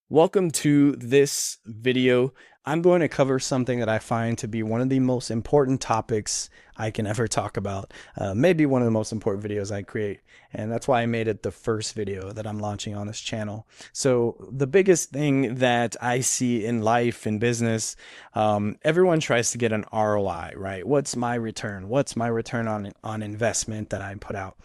Welcome to this video. I'm going to cover something that I find to be one of the most important topics I can ever talk about. Maybe one of the most important videos I create. And that's why I made it the first video that I'm launching on this channel. So the biggest thing that I see in life and business, everyone tries to get an ROI, right? What's my return? What's my return on investment that I put out?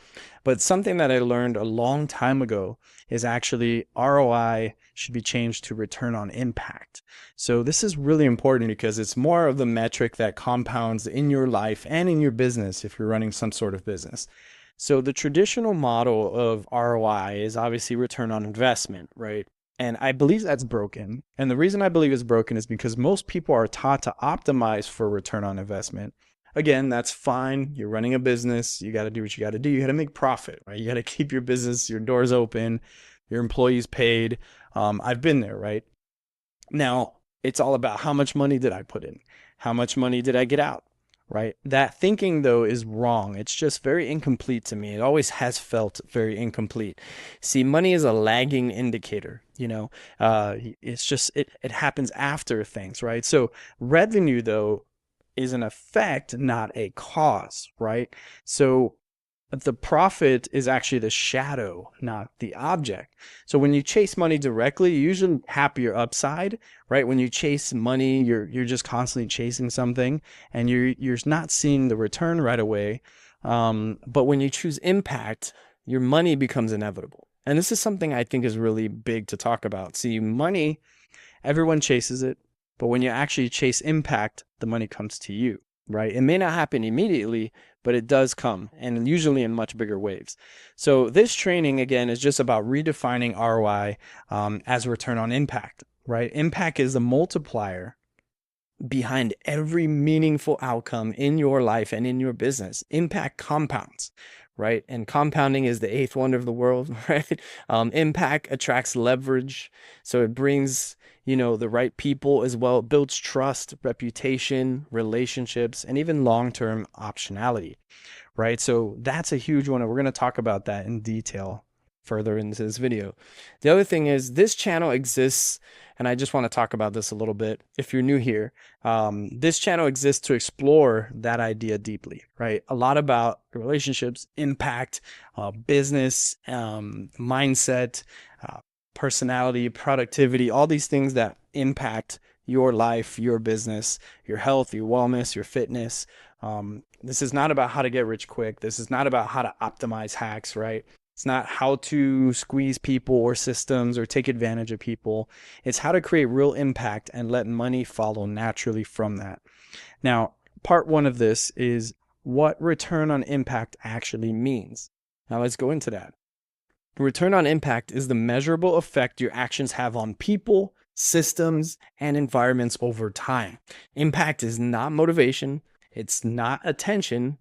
But something that I learned a long time ago is actually ROI should be changed to return on impact. So this is really important because it's more of the metric that compounds in your life and in your business if you're running some sort of business. So the traditional model of ROI is obviously return on investment, right? And I believe that's broken. And the reason I believe it's broken is because most people are taught to optimize for return on investment. Again, that's fine. You're running a business. You got to do what you got to do. You got to make profit, right? You got to keep your business, your doors open, your employees paid. I've been there, right? Now, it's all about how much money did I put in? How much money did I get out? Right? That thinking, though, is wrong. It's just very incomplete to me. It always has felt very incomplete. See, money is a lagging indicator. It's just, it happens after things, right? So revenue, though, is an effect, not a cause, right? So the profit is actually the shadow, not the object. So when you chase money directly, you usually happy upside, right? When you chase money, you're just constantly chasing something, and you're not seeing the return right away. But when you choose impact, your money becomes inevitable. And this is something I think is really big to talk about. See, money, everyone chases it, but when you actually chase impact, the money comes to you, right? It may not happen immediately, but it does come, and usually in much bigger waves. So this training, again, is just about redefining ROI as return on impact, right? Impact is the multiplier behind every meaningful outcome in your life and in your business. Impact compounds, right? And compounding is the eighth wonder of the world, right? Impact attracts leverage, so it brings the right people as well. It builds trust, reputation, relationships, and even long-term optionality, right? So that's a huge one, and we're going to talk about that in detail further into this video. The other thing is this channel exists, and I just want to talk about this a little bit. If you're new here, this channel exists to explore that idea deeply, right? A lot about relationships, impact, business, mindset, personality, productivity, all these things that impact your life, your business, your health, your wellness, your fitness. This is not about how to get rich quick. This is not about how to optimize hacks, right? It's not how to squeeze people or systems or take advantage of people. It's how to create real impact and let money follow naturally from that. Now, part one of this is what return on impact actually means. Now let's go into that. Return on impact is the measurable effect your actions have on people, systems, and environments over time. Impact is not motivation. It's not attention.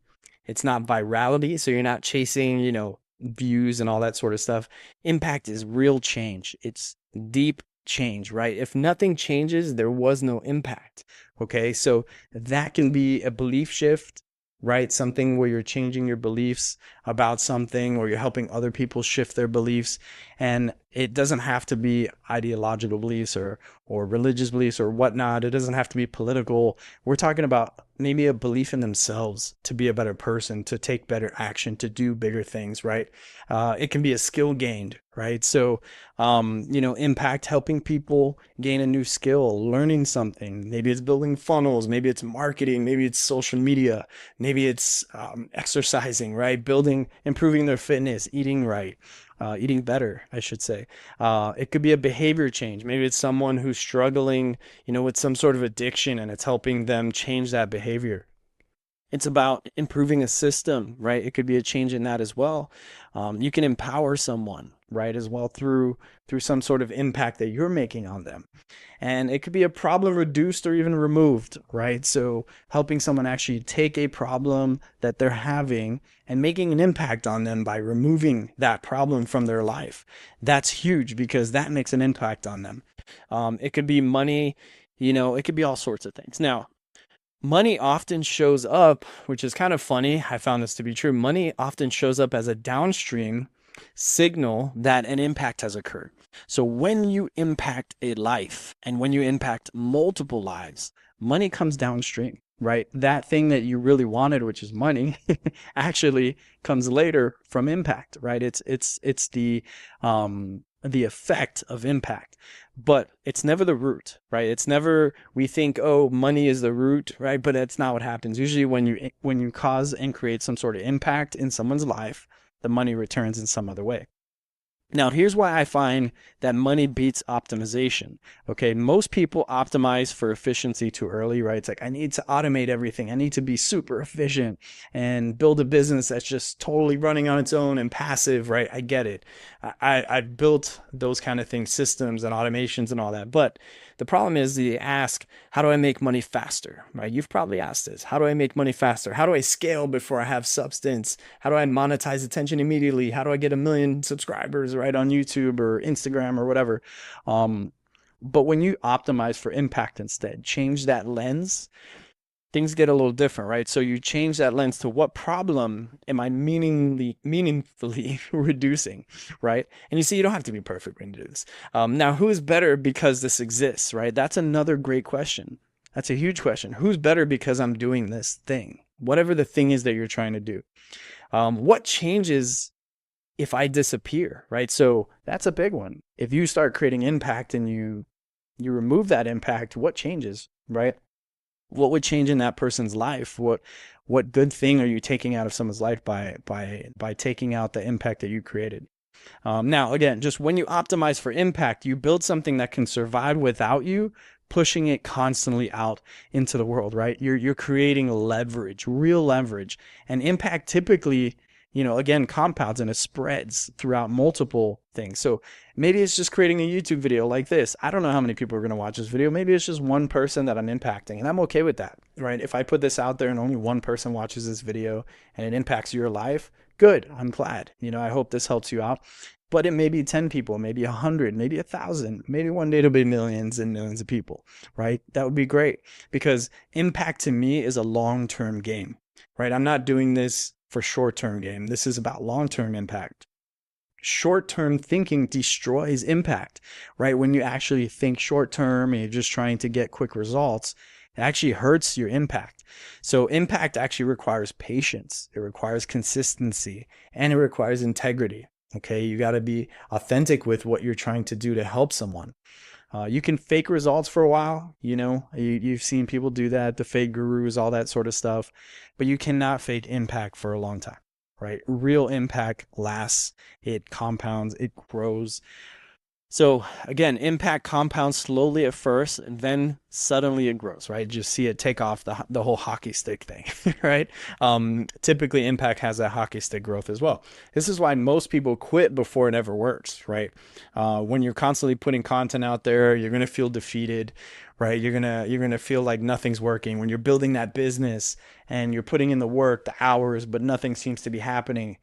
It's not virality. So you're not chasing, views and all that sort of stuff. Impact is real change. It's deep change, right? If nothing changes, there was no impact. Okay. So that can be a belief shift, right? Something where you're changing your beliefs about something, or you're helping other people shift their beliefs. And it doesn't have to be ideological beliefs or religious beliefs or whatnot. It doesn't have to be political. We're talking about maybe a belief in themselves to be a better person, to take better action, to do bigger things, right? It can be a skill gained, right? So, impact, helping people gain a new skill, learning something. Maybe it's building funnels. Maybe it's marketing. Maybe it's social media. Maybe it's exercising, right? Improving their fitness, eating right. Eating better, I should say. It could be a behavior change. Maybe it's someone who's struggling, with some sort of addiction, and it's helping them change that behavior. It's about improving a system, right? It could be a change in that as well. You can empower someone, right, as well through some sort of impact that you're making on them. And it could be a problem reduced or even removed, right? So helping someone actually take a problem that they're having and making an impact on them by removing that problem from their life. That's huge because that makes an impact on them. It could be money, it could be all sorts of things. Now, money often shows up, which is kind of funny. I found this to be true. Money often shows up as a downstream signal that an impact has occurred. So when you impact a life and when you impact multiple lives, money comes downstream, right? That thing that you really wanted, which is money, actually comes later from impact, right? It's the effect of impact, but it's never the root, right? It's never, we think, oh, money is the root, right? But that's not what happens. Usually when you cause and create some sort of impact in someone's life, the money returns in some other way. Now, here's why I find that money beats optimization. Okay, most people optimize for efficiency too early, right? It's like, I need to automate everything. I need to be super efficient and build a business that's just totally running on its own and passive, right? I get it. I've built those kind of things, systems and automations and all that. But the problem is you ask, how do I make money faster, right? You've probably asked this. How do I make money faster? How do I scale before I have substance? How do I monetize attention immediately? How do I get 1 million subscribers, right, on YouTube or Instagram or whatever? But when you optimize for impact instead, change that lens, things get a little different, right? So you change that lens to what problem am I meaningfully reducing, right? And you see, you don't have to be perfect when you do this. Now, who's better because this exists, right? That's another great question. That's a huge question. Who's better because I'm doing this thing? Whatever the thing is that you're trying to do. What changes if I disappear, right? So that's a big one. If you start creating impact and you remove that impact, what changes, right? What would change in that person's life? What good thing are you taking out of someone's life by taking out the impact that you created? Now, again, just when you optimize for impact, you build something that can survive without you pushing it constantly out into the world, right? You're creating leverage, real leverage, and impact typically, again, compounds and it spreads throughout multiple things. So maybe it's just creating a YouTube video like this. I don't know how many people are going to watch this video. Maybe it's just one person that I'm impacting, and I'm okay with that, right? If I put this out there and only one person watches this video and it impacts your life, good. I'm glad. I hope this helps you out. But it may be 10 people, maybe 100, maybe 1,000, maybe one day it'll be millions and millions of people, right? That would be great, because impact to me is a long-term game, right? I'm not doing this for short-term game. This is about long-term impact. Short-term thinking destroys impact, right? When you actually think short-term and you're just trying to get quick results, it actually hurts your impact. So impact actually requires patience. It requires consistency, and it requires integrity. Okay, you got to be authentic with what you're trying to do to help someone. You can fake results for a while, you've seen people do that, the fake gurus, all that sort of stuff, but you cannot fake impact for a long time, right? Real impact lasts, it compounds, it grows. So again, impact compounds slowly at first, and then suddenly it grows, right? Just see it take off, the whole hockey stick thing, right? Typically, impact has that hockey stick growth as well. This is why most people quit before it ever works, right? When you're constantly putting content out there, you're gonna feel defeated, right? You're gonna feel like nothing's working. When you're building that business and you're putting in the work, the hours, but nothing seems to be happening.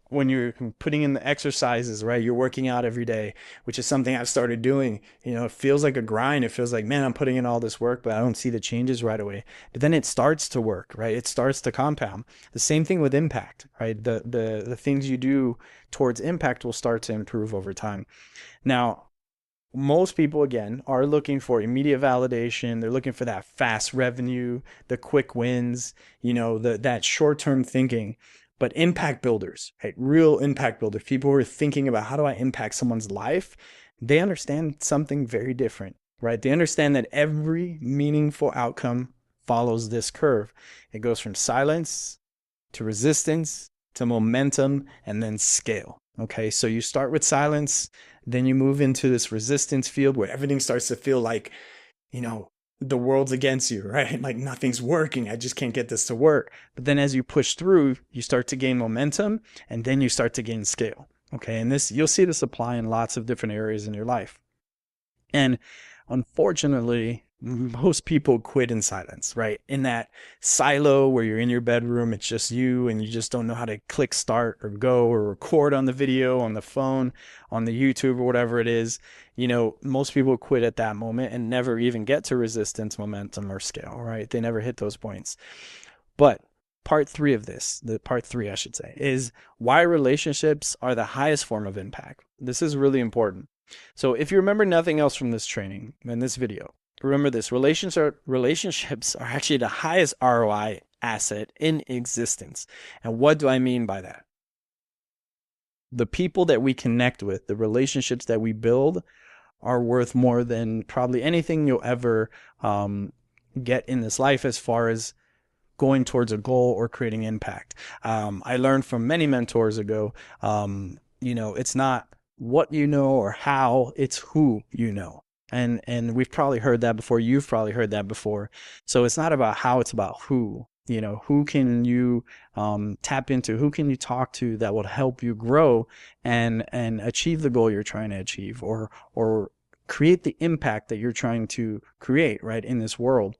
When you're putting in the exercises, right? You're working out every day, which is something I've started doing. It feels like a grind. It feels like, man, I'm putting in all this work, but I don't see the changes right away. But then it starts to work, right? It starts to compound. The same thing with impact, right? The things you do towards impact will start to improve over time. Now, most people, again, are looking for immediate validation. They're looking for that fast revenue, the quick wins, that short-term thinking. But impact builders, right? Real impact builders, people who are thinking about, how do I impact someone's life? They understand something very different, right? They understand that every meaningful outcome follows this curve. It goes from silence to resistance to momentum and then scale. Okay, so you start with silence, then you move into this resistance field where everything starts to feel like, the world's against you, right? Like nothing's working. I just can't get this to work. But then as you push through, you start to gain momentum, and then you start to gain scale. Okay, and this, you'll see this apply in lots of different areas in your life. And unfortunately, most people quit in silence, right? In that silo where you're in your bedroom, it's just you, and you just don't know how to click start or go or record on the video, on the phone, on the YouTube or whatever it is. Most people quit at that moment and never even get to resistance, momentum, or scale, right? They never hit those points. But part three of this, I should say, is why relationships are the highest form of impact. This is really important. So if you remember nothing else from this training and this video, remember this: relationships are actually the highest ROI asset in existence. And what do I mean by that? The people that we connect with, the relationships that we build, are worth more than probably anything you'll ever get in this life as far as going towards a goal or creating impact. I learned from many mentors ago, it's not what you know or how, it's who you know. And we've probably heard that before. You've probably heard that before. So it's not about how, it's about who. Who can you tap into? Who can you talk to that will help you grow and achieve the goal you're trying to achieve, or create the impact that you're trying to create, right, in this world.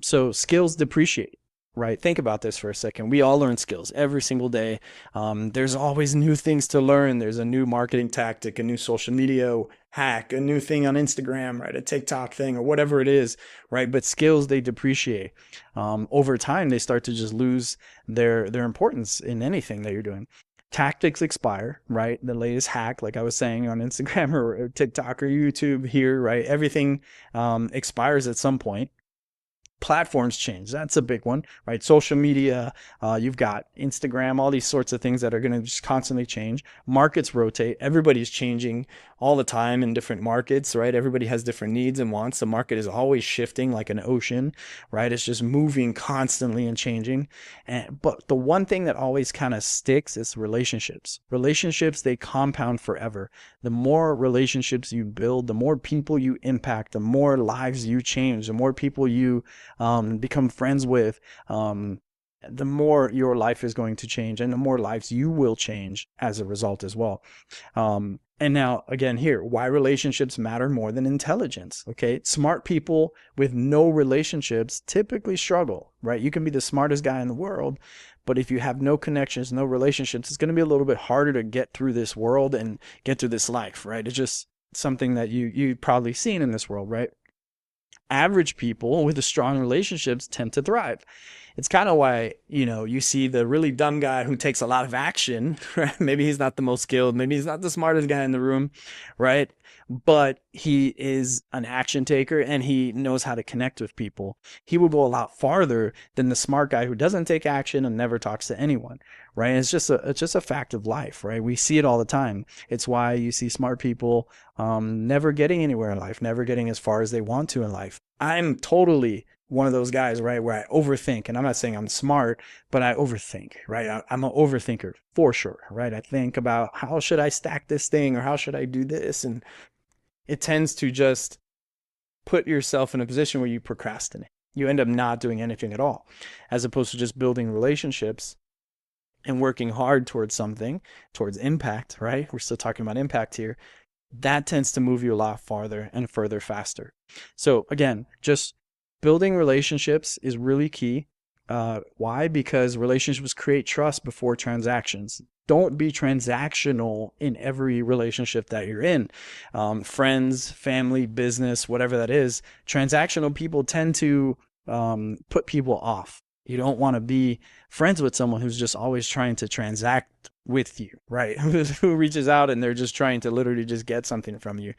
So skills depreciate, right? Think about this for a second. We all learn skills every single day. There's always new things to learn. There's a new marketing tactic, a new social media hack, a new thing on Instagram, right? A TikTok thing or whatever it is, right? But skills, they depreciate. Over time, they start to just lose their importance in anything that you're doing. Tactics expire, right? The latest hack, like I was saying, on Instagram or TikTok or YouTube here, right? Everything expires at some point. Platforms change. That's a big one, right? Social media, you've got Instagram, all these sorts of things that are going to just constantly change. Markets rotate. Everybody's changing all the time in different markets, right? Everybody has different needs and wants. The market is always shifting like an ocean, right? It's just moving constantly and changing. But the one thing that always kind of sticks is relationships. Relationships, they compound forever. The more relationships you build, the more people you impact, the more lives you change, the more people you become friends with, the more your life is going to change and the more lives you will change as a result as well. And now, again, here, why relationships matter more than intelligence. Okay. Smart people with no relationships typically struggle, right? You can be the smartest guy in the world, but if you have no connections, no relationships, it's going to be a little bit harder to get through this world and get through this life, right? It's just something that you've probably seen in this world, right? Average people with strong relationships tend to thrive. It's kind of why, you see the really dumb guy who takes a lot of action, right? Maybe he's not the most skilled, maybe he's not the smartest guy in the room, right? But he is an action taker and he knows how to connect with people. He will go a lot farther than the smart guy who doesn't take action and never talks to anyone, right? It's just a fact of life, right? We see it all the time. It's why you see smart people never getting anywhere in life, never getting as far as they want to in life. I'm totally one of those guys, right, where I overthink, and I'm not saying I'm smart, but I overthink, right? I'm an overthinker for sure, right? I think about how should I stack this thing or how should I do this, and it tends to just put yourself in a position where you procrastinate. You end up not doing anything at all, as opposed to just building relationships and working hard towards something, towards impact, right? We're still talking about impact here. That tends to move you a lot farther and further faster. So again, just building relationships is really key. Why? Because relationships create trust before transactions. Don't be transactional in every relationship that you're in. Friends, family, business, whatever that is, transactional people tend to put people off. You don't want to be friends with someone who's just always trying to transact with you, right? Who reaches out and they're just trying to literally just get something from you.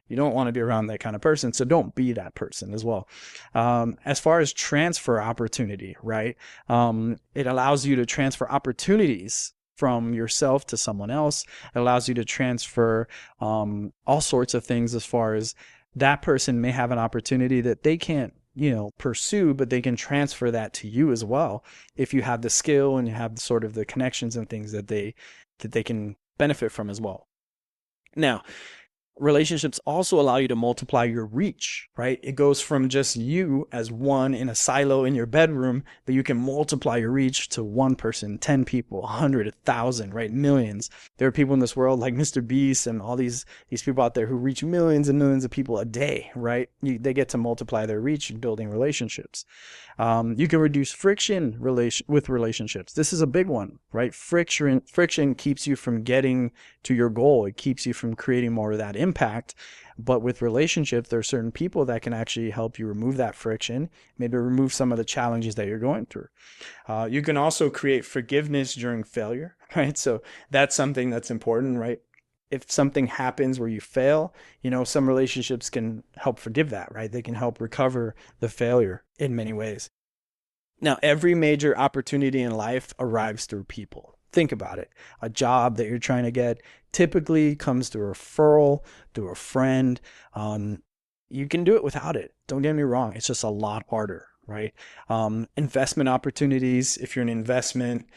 You don't want to be around that kind of person. So don't be that person as well. As far as transfer opportunity, right? It allows you to transfer opportunities from yourself to someone else. It allows you to transfer all sorts of things, as far as that person may have an opportunity that they can't pursue, but they can transfer that to you as well if you have the skill and you have sort of the connections and things that they can benefit from as well. Now, relationships also allow you to multiply your reach, right? It goes from just you as one in a silo in your bedroom, but you can multiply your reach to one person, 10 people, 100, 1,000, right? Millions. There are people in this world like Mr. Beast and all these people out there who reach millions and millions of people a day, right? They get to multiply their reach in building relationships. You can reduce friction with relationships. This is a big one, right? Friction keeps you from getting to your goal. It keeps you from creating more of that impact. But with relationships, there are certain people that can actually help you remove that friction, maybe remove some of the challenges that you're going through. You can also create forgiveness during failure, right? So that's something that's important, right? if something happens where you fail, some relationships can help forgive that, right? They can help recover the failure in many ways. Now, every major opportunity in life arrives through people. Think about it. A job that you're trying to get typically comes through a referral, through a friend. You can do it without it. Don't get me wrong. It's just a lot harder, right? Investment opportunities, if you're an investment,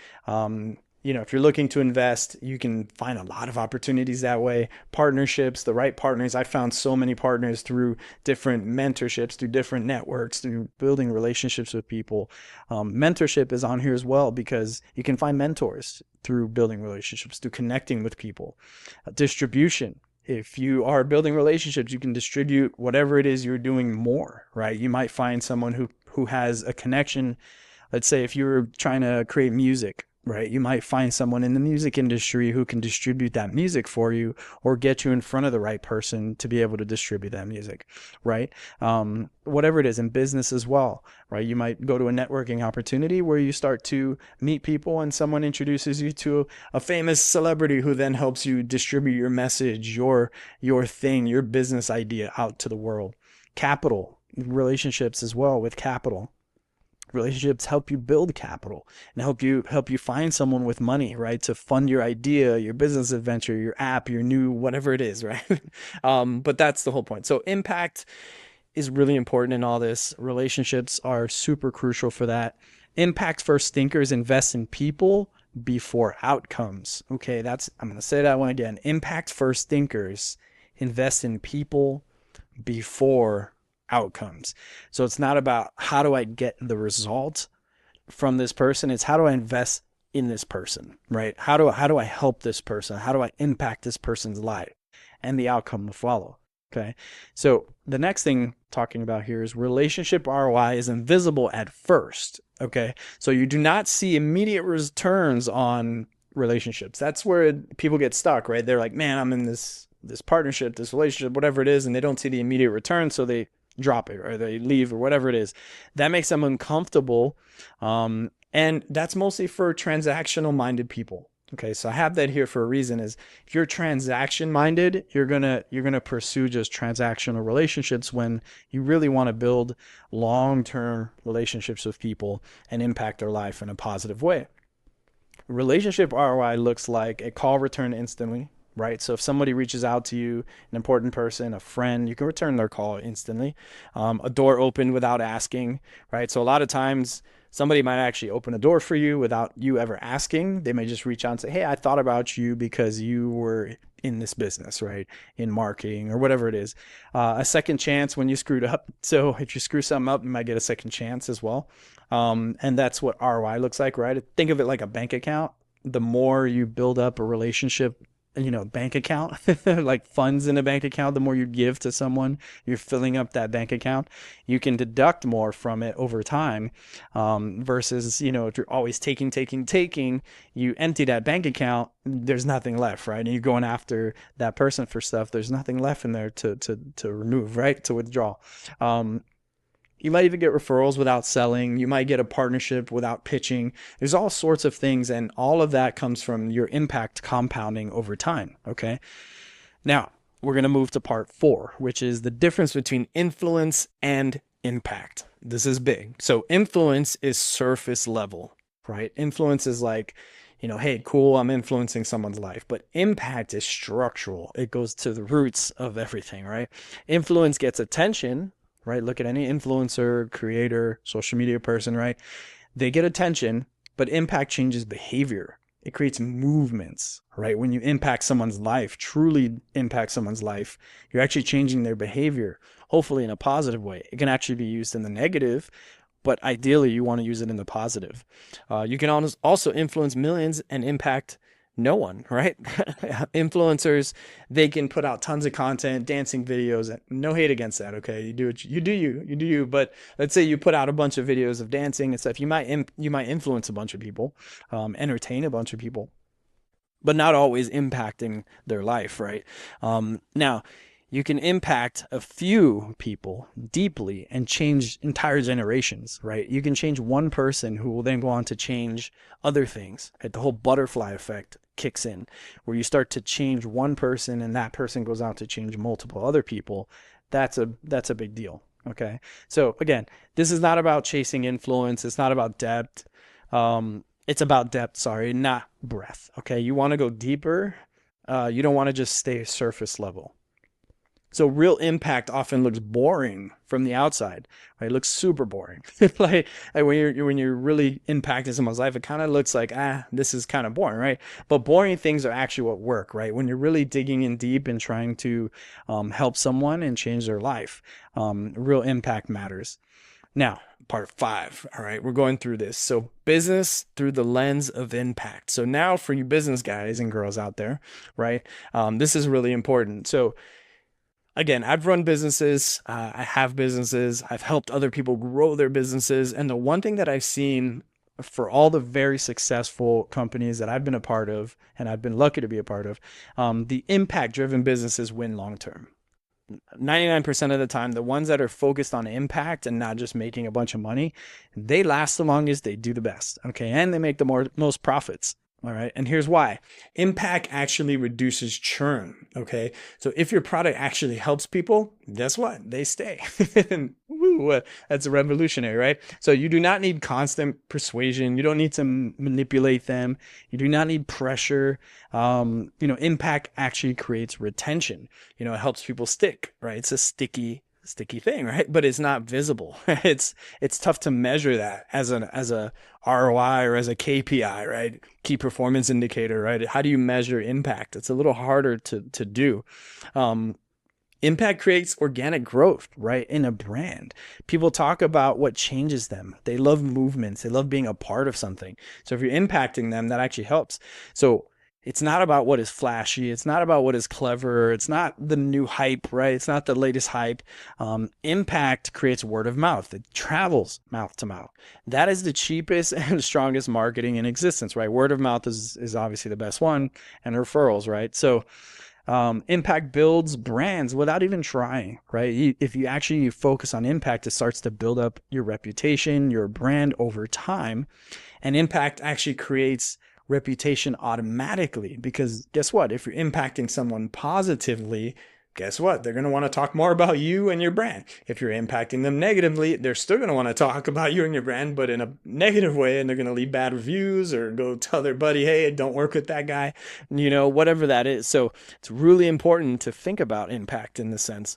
if you're looking to invest, you can find a lot of opportunities that way. Partnerships, the right partners. I found so many partners through different mentorships, through different networks, through building relationships with people. Mentorship is on here as well because you can find mentors through building relationships, through connecting with people. Distribution. If you are building relationships, you can distribute whatever it is you're doing more, right? You might find someone who has a connection. Let's say if you're trying to create music, right? You might find someone in the music industry who can distribute that music for you or get you in front of the right person to be able to distribute that music, right? Whatever it is in business as well, right? You might go to a networking opportunity where you start to meet people and someone introduces you to a famous celebrity who then helps you distribute your message, your thing, your business idea out to the world. Capital, relationships as well with capital. Relationships help you build capital and help you find someone with money, right, to fund your idea, your business adventure, your app, your new whatever it is, right? But that's the whole point. So impact is really important in all this. Relationships are super crucial for that. Impact first thinkers invest in people before outcomes. Okay, I'm going to say that one again. Impact first thinkers invest in people before outcomes. So it's not about how do I get the result from this person, it's how do I invest in this person, right? How do I help this person? How do I impact this person's life? And the outcome will follow. Okay. So the next thing talking about here is relationship ROI is invisible at first. Okay. So you do not see immediate returns on relationships. That's where people get stuck, right? They're like, man, I'm in this partnership, this relationship, whatever it is, and they don't see the immediate return. So they drop it or they leave or whatever it is. That makes them uncomfortable. And that's mostly for transactional minded people. Okay, so I have that here for a reason is if you're transaction minded, you're gonna pursue just transactional relationships when you really want to build long-term relationships with people and impact their life in a positive way. Relationship ROI looks like a call returned instantly, right? So if somebody reaches out to you, an important person, a friend, you can return their call instantly. A door opened without asking, right? So a lot of times somebody might actually open a door for you without you ever asking. They may just reach out and say, hey, I thought about you because you were in this business, right? In marketing or whatever it is. A second chance when you screwed up. So if you screw something up, you might get a second chance as well. And that's what ROI looks like, right? Think of it like a bank account. The more you build up a relationship, bank account, like funds in a bank account, the more you give to someone, you're filling up that bank account. You can deduct more from it over time, versus, if you're always taking, you empty that bank account, there's nothing left, right? And you're going after that person for stuff, there's nothing left in there to remove, right? To withdraw. You might even get referrals without selling. You might get a partnership without pitching. There's all sorts of things, and all of that comes from your impact compounding over time, okay? Now, we're going to move to part 4, which is the difference between influence and impact. This is big. So influence is surface level, right? Influence is like, hey, cool, I'm influencing someone's life. But impact is structural. It goes to the roots of everything, right? Influence gets attention, right? Look at any influencer, creator, social media person, right? They get attention, but impact changes behavior. It creates movements, right? When you impact someone's life, truly impact someone's life, you're actually changing their behavior, hopefully in a positive way. It can actually be used in the negative, but ideally you want to use it in the positive. You can also influence millions and impact no one, right? Influencers, they can put out tons of content, dancing videos, no hate against that, okay? You do you. But let's say you put out a bunch of videos of dancing and stuff, you might influence a bunch of people, entertain a bunch of people, but not always impacting their life, right? Now, You can impact a few people deeply and change entire generations, right? You can change one person who will then go on to change other things. Right? The whole butterfly effect kicks in, where you start to change one person and that person goes on to change multiple other people. That's a big deal. Okay. So again, this is not about chasing influence. It's not about depth. It's about depth, sorry, not breadth. Okay. You want to go deeper. You don't want to just stay surface level. So real impact often looks boring from the outside, right? It looks super boring. like when you're really impacting someone's life, it kind of looks like, this is kind of boring, right? But boring things are actually what work, right? When you're really digging in deep and trying to help someone and change their life, real impact matters. Now, part 5. All right, we're going through this. So business through the lens of impact. So now for you business guys and girls out there, right? This is really important. So again, I've run businesses. I have businesses. I've helped other people grow their businesses. And the one thing that I've seen for all the very successful companies that I've been a part of, and I've been lucky to be a part of, the impact-driven businesses win long-term. 99% of the time, the ones that are focused on impact and not just making a bunch of money, they last the longest, they do the best, okay? And they make the most profits. All right. And here's why. Impact actually reduces churn. Okay. So if your product actually helps people, guess what? They stay. Woo, that's revolutionary, right? So you do not need constant persuasion. You don't need to manipulate them. You do not need pressure. Impact actually creates retention. It helps people stick, right? It's a sticky thing, right? But it's not visible. It's tough to measure that as a ROI or as a KPI, right? Key performance indicator, right? How do you measure impact? It's a little harder to do. Impact creates organic growth, right? In a brand. People talk about what changes them. They love movements. They love being a part of something. So if you're impacting them, that actually helps. So it's not about what is flashy. It's not about what is clever. It's not the new hype, right? It's not the latest hype. Impact creates word of mouth. It travels mouth to mouth. That is the cheapest and strongest marketing in existence, right? Word of mouth is obviously the best one, and referrals, right? So impact builds brands without even trying, right? If you actually focus on impact, it starts to build up your reputation, your brand over time. And impact actually creates reputation automatically, because guess what? If you're impacting someone positively, guess what? They're going to want to talk more about you and your brand. If you're impacting them negatively, they're still going to want to talk about you and your brand, but in a negative way, and they're going to leave bad reviews or go tell their buddy, hey, don't work with that guy, whatever that is. So it's really important to think about impact in this sense.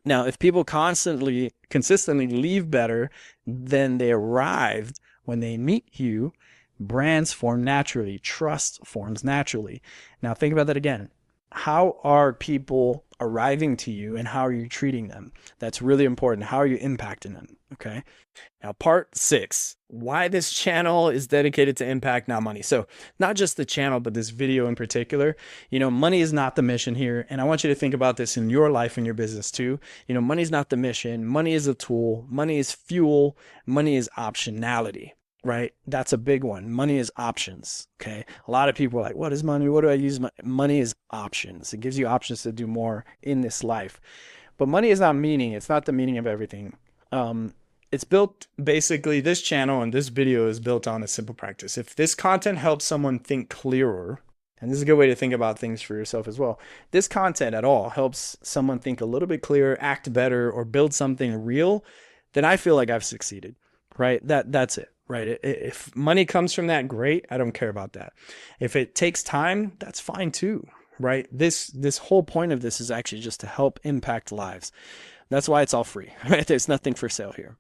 Now, if people consistently leave better than they arrived when they meet you, brands form naturally. Trust forms naturally. Now think about that again. How are people arriving to you and how are you treating them? That's really important. How are you impacting them? Okay. Now, part 6, why this channel is dedicated to impact, not money. So not just the channel, but this video in particular, money is not the mission here. And I want you to think about this in your life and your business too. Money is not the mission. Money is a tool. Money is fuel. Money is optionality. Right? That's a big one. Money is options. Okay. A lot of people are like, what is money? What do I use? Money is options. It gives you options to do more in this life. But money is not meaning. It's not the meaning of everything. It's built, basically, this channel and this video is built on a simple practice. If this content helps someone think clearer, and this is a good way to think about things for yourself as well. This content at all helps someone think a little bit clearer, act better, or build something real, then I feel like I've succeeded, right? That's it. Right. If money comes from that, great. I don't care about that. If it takes time, that's fine too. Right. This whole point of this is actually just to help impact lives. That's why it's all free. Right. There's nothing for sale here.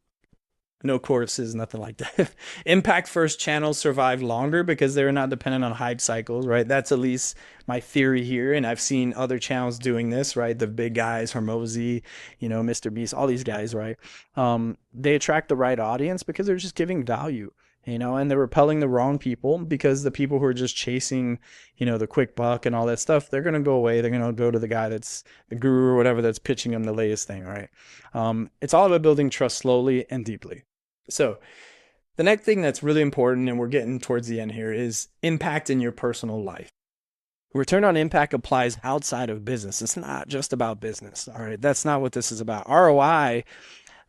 No courses, nothing like that. Impact first channels survive longer because they're not dependent on hype cycles, right? That's at least my theory here. And I've seen other channels doing this, right? The big guys, Hormozy, Mr. Beast, all these guys, right? They attract the right audience because they're just giving value, and they're repelling the wrong people, because the people who are just chasing, the quick buck and all that stuff, they're going to go away. They're going to go to the guy that's the guru or whatever that's pitching them the latest thing, right? It's all about building trust slowly and deeply. So the next thing that's really important, and we're getting towards the end here, is impact in your personal life. Return on impact applies outside of business. It's not just about business. All right. That's not what this is about. ROI,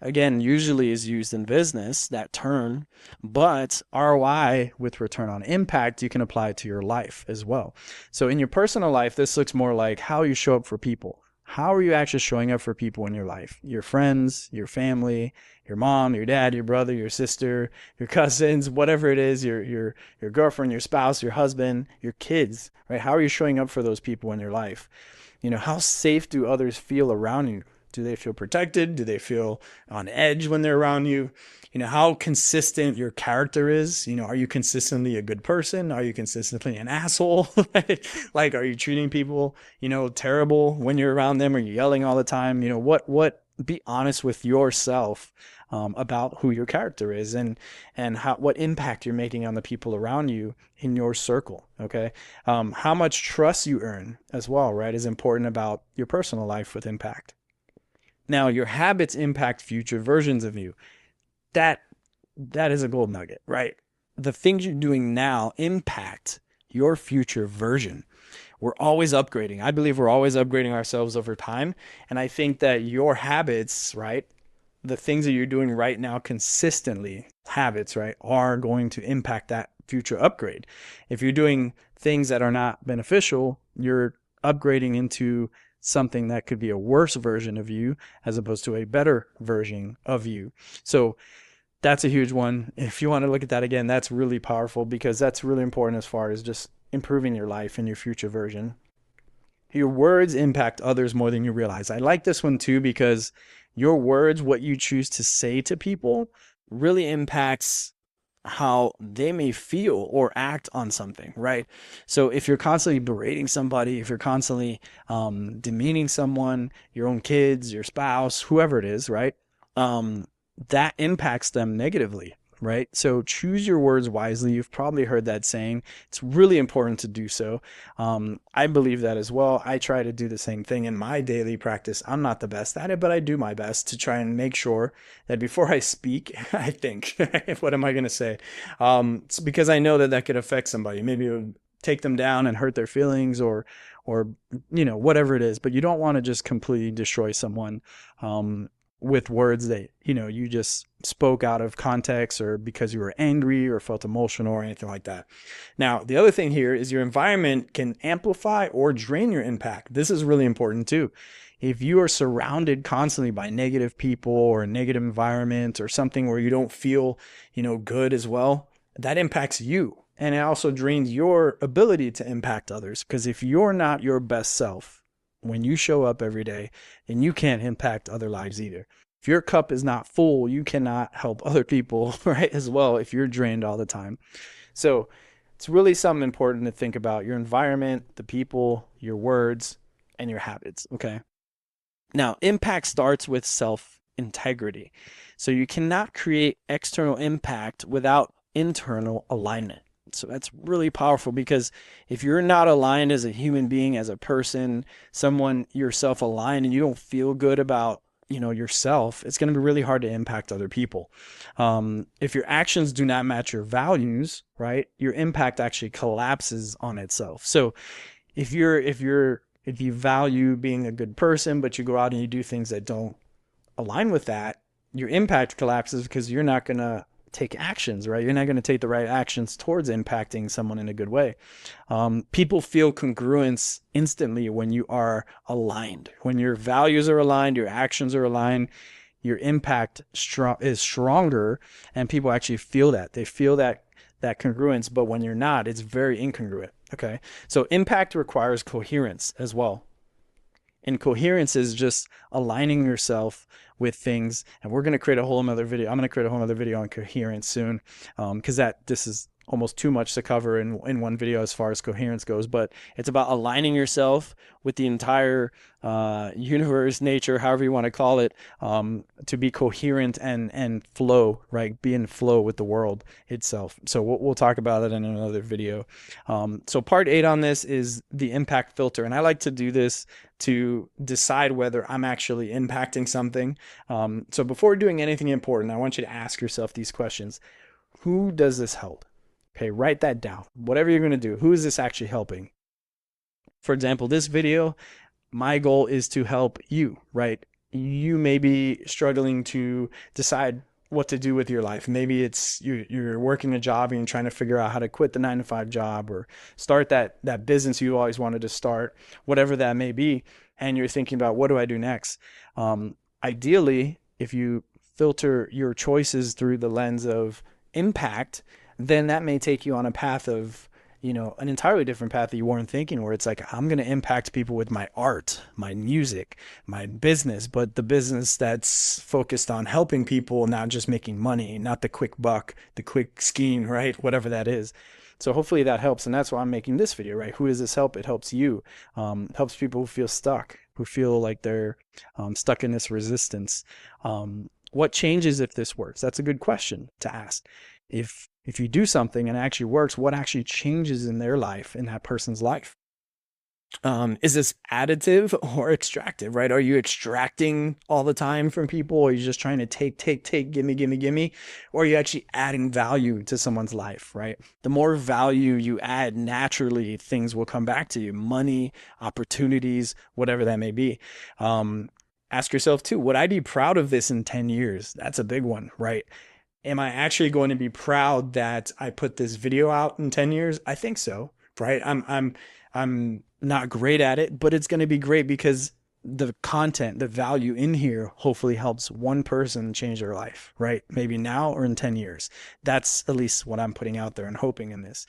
again, usually is used in business, that term, but ROI with return on impact, you can apply to your life as well. So in your personal life, this looks more like how you show up for people. How are you actually showing up for people in your life? Your friends, your family, your mom, your dad, your brother, your sister, your cousins, whatever it is, your girlfriend, your spouse, your husband, your kids, right? How are you showing up for those people in your life? How safe do others feel around you? Do they feel protected? Do they feel on edge when they're around you? How consistent your character is. Are you consistently a good person? Are you consistently an asshole? Like, are you treating people, terrible when you're around them? Are you yelling all the time? Be honest with yourself about who your character is and what impact you're making on the people around you in your circle. Okay. How much trust you earn as well, right, is important about your personal life with impact. Now, your habits impact future versions of you. That is a gold nugget, right? The things you're doing now impact your future version. We're always upgrading. I believe we're always upgrading ourselves over time. And I think that your habits, right, the things that you're doing right now consistently, habits, right, are going to impact that future upgrade. If you're doing things that are not beneficial, you're upgrading into something that could be a worse version of you as opposed to a better version of you. So that's a huge one. If you want to look at that again, that's really powerful because that's really important as far as just improving your life and your future version. Your words impact others more than you realize. I like this one too because your words, what you choose to say to people, really impacts how they may feel or act on something, right? So if you're constantly berating somebody, if you're constantly demeaning someone, your own kids, your spouse, whoever it is, right? That impacts them negatively, right? So choose your words wisely. You've probably heard that saying. It's really important to do so. I believe that as well. I try to do the same thing in my daily practice. I'm not the best at it, but I do my best to try and make sure that before I speak, I think, what am I going to say? It's because I know that that could affect somebody. Maybe it would take them down and hurt their feelings or whatever it is. But you don't want to just completely destroy someone with words that, you just spoke out of context or because you were angry or felt emotional or anything like that. Now, the other thing here is your environment can amplify or drain your impact. This is really important too. If you are surrounded constantly by negative people or a negative environment or something where you don't feel, good as well, that impacts you. And it also drains your ability to impact others. Because if you're not your best self, when you show up every day, then you can't impact other lives either. If your cup is not full, you cannot help other people, right, as well, if you're drained all the time. So it's really something important to think about: your environment, the people, your words, and your habits, okay? Now, impact starts with self-integrity. So you cannot create external impact without internal alignment. So that's really powerful because if you're not aligned as a human being, as a person, someone, you're self-aligned and you don't feel good about, yourself, it's going to be really hard to impact other people. If your actions do not match your values, right, your impact actually collapses on itself. So if you value being a good person, but you go out and you do things that don't align with that, your impact collapses because you're not going to take actions, right? You're not going to take the right actions towards impacting someone in a good way. People feel congruence instantly when you are aligned. When your values are aligned, your actions are aligned, your impact is stronger, and people actually feel that. They feel that congruence, but when you're not, it's very incongruent, okay? So impact requires coherence as well. And coherence is just aligning yourself with things. And we're going to create a whole other video. I'm going to create a whole other video on coherence soon, because this is almost too much to cover in one video as far as coherence goes. But it's about aligning yourself with the entire universe, nature, however you want to call it, to be coherent and flow, right? Be in flow with the world itself. So we'll talk about it in another video. So part 8 on this is the impact filter. And I like to do this to decide whether I'm actually impacting something. So before doing anything important, I want you to ask yourself these questions. Who does this help? Okay, write that down. Whatever you're going to do, who is this actually helping? For example, this video, my goal is to help you, right? You may be struggling to decide what to do with your life. Maybe it's you're working a job and you're trying to figure out how to quit the 9 to 5 job or start that business you always wanted to start, whatever that may be. And you're thinking about, what do I do next? Ideally, if you filter your choices through the lens of impact, then that may take you on a path of, an entirely different path that you weren't thinking, where it's like, I'm going to impact people with my art, my music, my business, but the business that's focused on helping people, not just making money, not the quick buck, the quick scheme, right? Whatever that is. So hopefully that helps. And that's why I'm making this video, right? Who does this help? It helps you. It helps people who feel stuck, who feel like they're stuck in this resistance. What changes if this works? That's a good question to ask. If you do something and it actually works, what actually changes in their life, in that person's life? Is this additive or extractive, right? Are you extracting all the time from people? Or are you just trying to take, gimme? Or are you actually adding value to someone's life, right? The more value you add, naturally things will come back to you. Money, opportunities, whatever that may be. Ask yourself too, would I be proud of this in 10 years? That's a big one, right? Am I actually going to be proud that I put this video out in 10 years? I think so, right? I'm not great at it, but it's going to be great because the content, the value in here hopefully helps one person change their life, right? Maybe now or in 10 years. That's at least what I'm putting out there and hoping in this.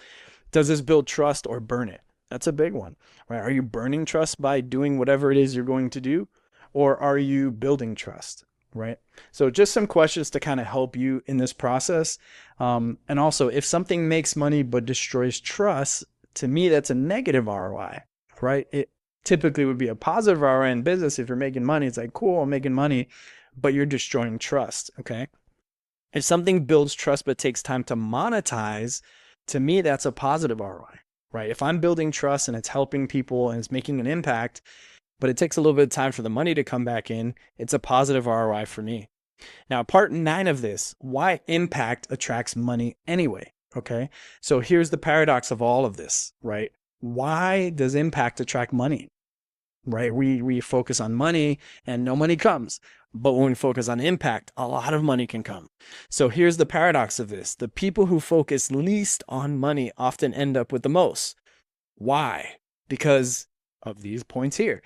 Does this build trust or burn it? That's a big one, right? Are you burning trust by doing whatever it is you're going to do? Or are you building trust? Right? So just some questions to kind of help you in this process. And also, if something makes money but destroys trust, to me, that's a negative ROI, right? It typically would be a positive ROI in business. If you're making money, it's like, cool, I'm making money, but you're destroying trust, okay? If something builds trust but takes time to monetize, to me, that's a positive ROI, right? If I'm building trust and it's helping people and it's making an impact, but it takes a little bit of time for the money to come back in, it's a positive ROI for me. Now, part 9 of this, why impact attracts money anyway, okay? So here's the paradox of all of this, right? Why does impact attract money, right? We focus on money and no money comes. But when we focus on impact, a lot of money can come. So here's the paradox of this. The people who focus least on money often end up with the most. Why? Because of these points here.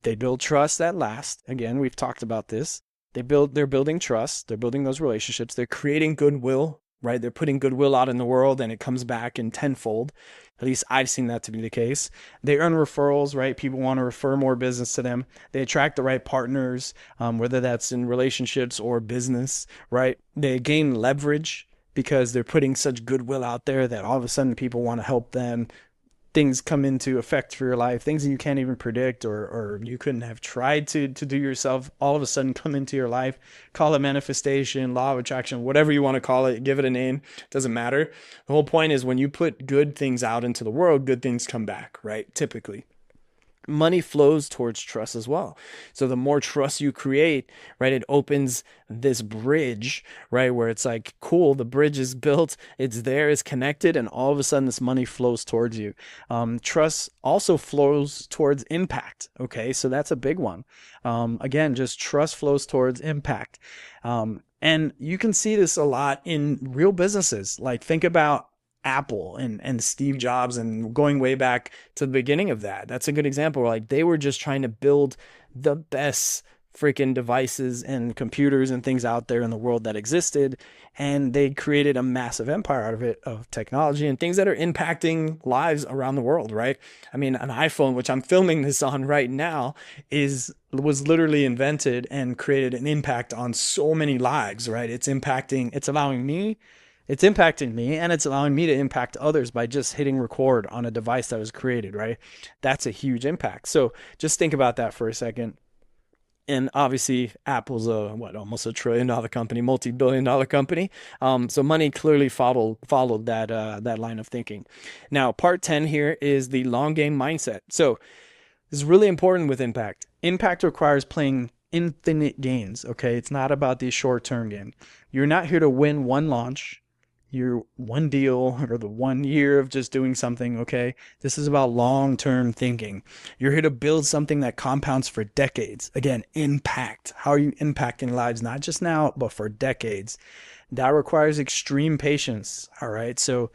They build trust that lasts. Again, we've talked about this. They're building trust. They're building those relationships. They're creating goodwill, right? They're putting goodwill out in the world and it comes back in tenfold. At least I've seen that to be the case. They earn referrals, right? People want to refer more business to them. They attract the right partners, whether that's in relationships or business, right? They gain leverage because they're putting such goodwill out there that all of a sudden people want to help them. Things come into effect for your life, things that you can't even predict or you couldn't have tried to do yourself, all of a sudden come into your life. Call it manifestation, law of attraction, whatever you want to call it, give it a name, doesn't matter. The whole point is when you put good things out into the world, good things come back, right? Typically. Money flows towards trust as well. So the more trust you create, right, it opens this bridge, right, where it's like, cool, the bridge is built, it's there, it's connected, and all of a sudden this money flows towards you. Trust also flows towards impact, okay? So that's a big one. Again, just trust flows towards impact. And you can see this a lot in real businesses. Like think about Apple and Steve Jobs and going way back to the beginning of that. That's a good example. Like they were just trying to build the best freaking devices and computers and things out there in the world that existed. And they created a massive empire out of it, of technology and things that are impacting lives around the world, right? I mean, an iPhone, which I'm filming this on right now, was literally invented and created an impact on so many lives, right? It's impacting me and it's allowing me to impact others by just hitting record on a device that was created, right? That's a huge impact. So just think about that for a second. And obviously Apple's almost $1 trillion company, multi-billion-dollar company. So money clearly followed that line of thinking. Now, part 10 here is the long game mindset. So this is really important with impact. Impact requires playing infinite games, okay? It's not about these short-term games. You're not here to win one launch. your one deal or the 1 year of just doing something, okay? This is about long-term thinking. You're here to build something that compounds for decades. Again, impact. How are you impacting lives, not just now, but for decades? That requires extreme patience, all right? So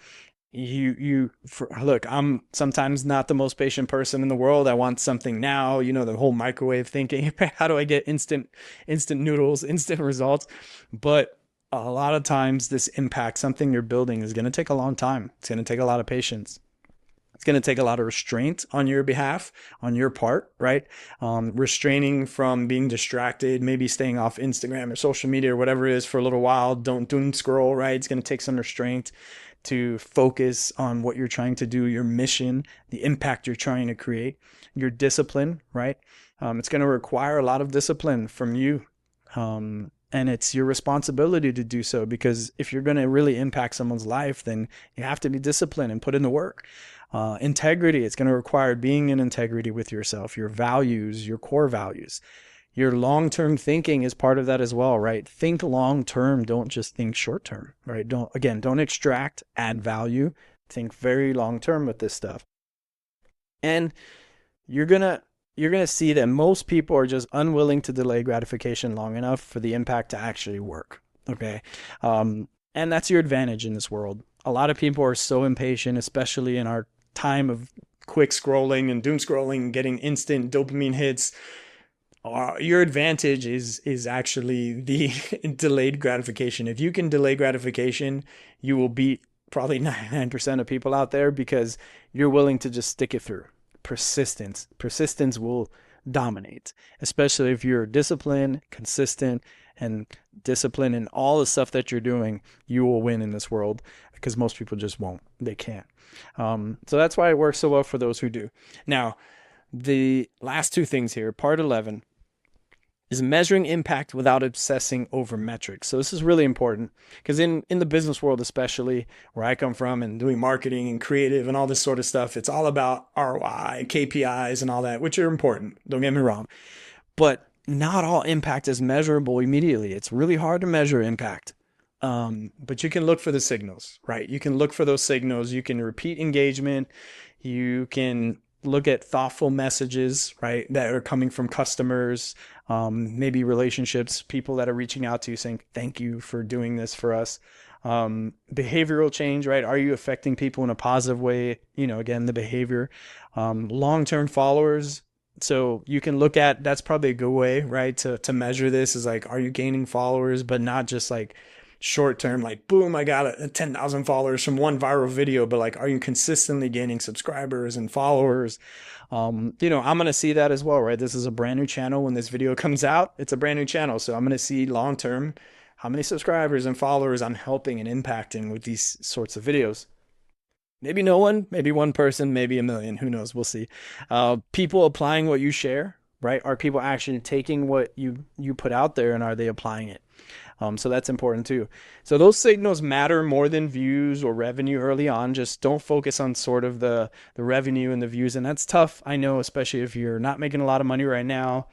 look, I'm sometimes not the most patient person in the world. I want something now, the whole microwave thinking. How do I get instant noodles, instant results? But a lot of times this impact, something you're building, is going to take a long time. It's going to take a lot of patience. It's going to take a lot of restraint on your behalf, on your part, right? Restraining from being distracted, maybe staying off Instagram or social media or whatever it is for a little while. Don't doom scroll, right? It's going to take some restraint to focus on what you're trying to do, your mission, the impact you're trying to create, your discipline, right? It's going to require a lot of discipline from you. And it's your responsibility to do so, because if you're going to really impact someone's life, then you have to be disciplined and put in the work. Integrity, it's going to require being in integrity with yourself, your values, your core values. Your long-term thinking is part of that as well, right? Think long-term, don't just think short-term, right? Don't extract, add value. Think very long-term with this stuff. And you're going to see that most people are just unwilling to delay gratification long enough for the impact to actually work, okay? And that's your advantage in this world. A lot of people are so impatient, especially in our time of quick scrolling and doom scrolling, getting instant dopamine hits. Your advantage is actually the delayed gratification. If you can delay gratification, you will beat probably 99% of people out there, because you're willing to just stick it through. Persistence will dominate, especially if you're disciplined, consistent, and disciplined in all the stuff that you're doing. You will win in this world, because most people just won't. They can't. So that's why it works so well for those who do. Now, the last two things here, part 11, is measuring impact without obsessing over metrics. So this is really important, because in the business world, especially where I come from and doing marketing and creative and all this sort of stuff, it's all about ROI, KPIs and all that, which are important. Don't get me wrong. But not all impact is measurable immediately. It's really hard to measure impact. But you can look for the signals, right? You can look for those signals. You can repeat engagement. You can look at thoughtful messages, right, that are coming from customers, maybe relationships, people that are reaching out to you saying, thank you for doing this for us. Behavioral change, right? Are you affecting people in a positive way? Again, the behavior. Long-term followers. So you can look at, that's probably a good way, right, to measure this, is like, are you gaining followers, but not just like short term, like boom, I got 10,000 followers from one viral video, but like, are you consistently gaining subscribers and followers? I'm going to see that as well, right? This is a brand new channel. When this video comes out, it's a brand new channel. So I'm going to see long term how many subscribers and followers I'm helping and impacting with these sorts of videos. Maybe no one, maybe one person, maybe a million, who knows? We'll see. People applying what you share, right? Are people actually taking what you put out there, and are they applying it? So that's important too. So those signals matter more than views or revenue early on. Just don't focus on sort of the revenue and the views. And that's tough, I know, especially if you're not making a lot of money right now.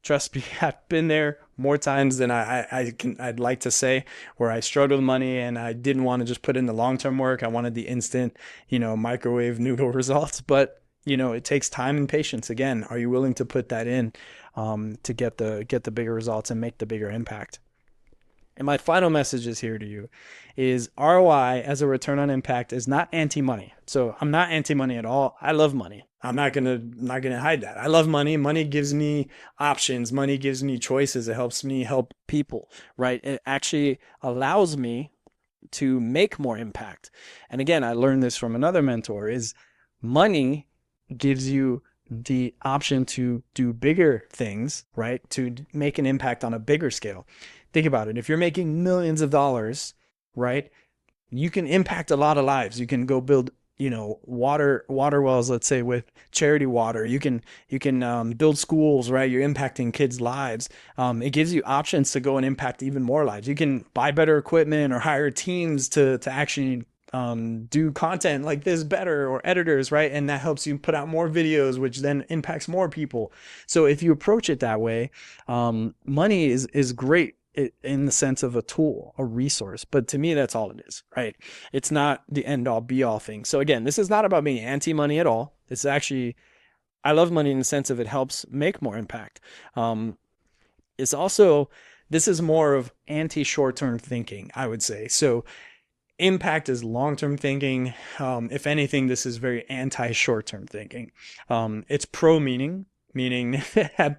Trust me, I've been there more times than I'd like to say, where I struggled with money and I didn't want to just put in the long-term work. I wanted the instant, microwave noodle results. But it takes time and patience. Again, are you willing to put that in to get the bigger results and make the bigger impact? And my final message is here to you is ROI as a return on impact is not anti-money. So I'm not anti-money at all. I love money. I'm not gonna hide that. I love money. Money gives me options. Money gives me choices. It helps me help people, right? It actually allows me to make more impact. And again, I learned this from another mentor, is money gives you the option to do bigger things, right? To make an impact on a bigger scale. Think about it. If you're making millions of dollars, right, you can impact a lot of lives. You can go build, water wells, let's say, with charity water. You can build schools, right? You're impacting kids' lives. It gives you options to go and impact even more lives. You can buy better equipment or hire teams to actually do content like this better, or editors, right? And that helps you put out more videos, which then impacts more people. So if you approach it that way, money is great. it in the sense of a tool, a resource. But to me, that's all it is, right? It's not the end all be all thing. So again, this is not about being anti-money at all. It's actually, I love money in the sense of it helps make more impact. It's also, this is more of anti-short-term thinking, I would say. So impact is long-term thinking. If anything, this is very anti-short-term thinking. It's pro-meaning, meaning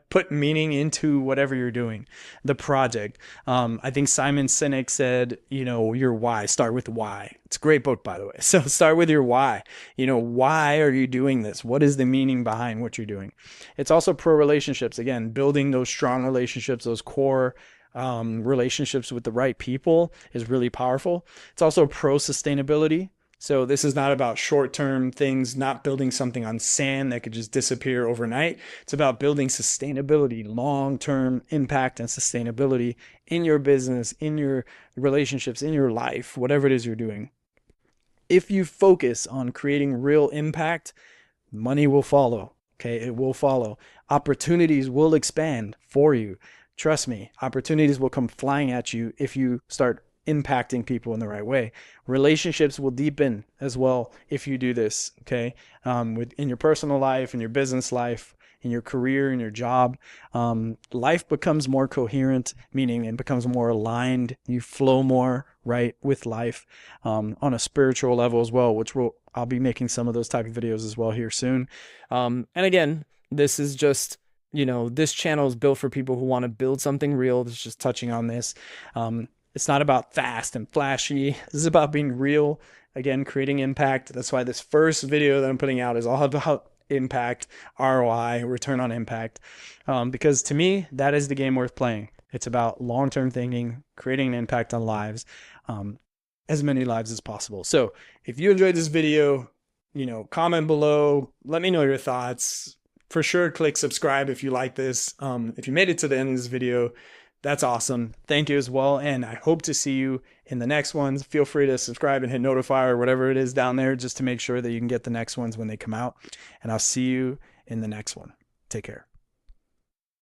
put meaning into whatever you're doing, the project. I think Simon Sinek said, your why, start with why. It's a great book, by the way. So start with your why. Why are you doing this? What is the meaning behind what you're doing? It's also pro relationships. Again, building those strong relationships, those core relationships with the right people is really powerful. It's also pro sustainability. So this is not about short-term things, not building something on sand that could just disappear overnight. It's about building sustainability, long-term impact and sustainability in your business, in your relationships, in your life, whatever it is you're doing. If you focus on creating real impact, money will follow. Okay, it will follow. Opportunities will expand for you. Trust me, opportunities will come flying at you if you start impacting people in the right way. Relationships will deepen as well if you do this, okay? In your personal life, in your business life, in your career, in your job, life becomes more coherent, meaning it becomes more aligned. You flow more, right, with life on a spiritual level as well, which I'll be making some of those type of videos as well here soon. And again, this is just, this channel is built for people who want to build something real. It's just touching on this. It's not about fast and flashy. This is about being real, again, creating impact. That's why this first video that I'm putting out is all about impact, ROI, return on impact. Because to me, that is the game worth playing. It's about long-term thinking, creating an impact on lives, as many lives as possible. So if you enjoyed this video, comment below, let me know your thoughts. For sure, click subscribe if you like this. If you made it to the end of this video, that's awesome. Thank you as well. And I hope to see you in the next ones. Feel free to subscribe and hit notify or whatever it is down there just to make sure that you can get the next ones when they come out. And I'll see you in the next one. Take care.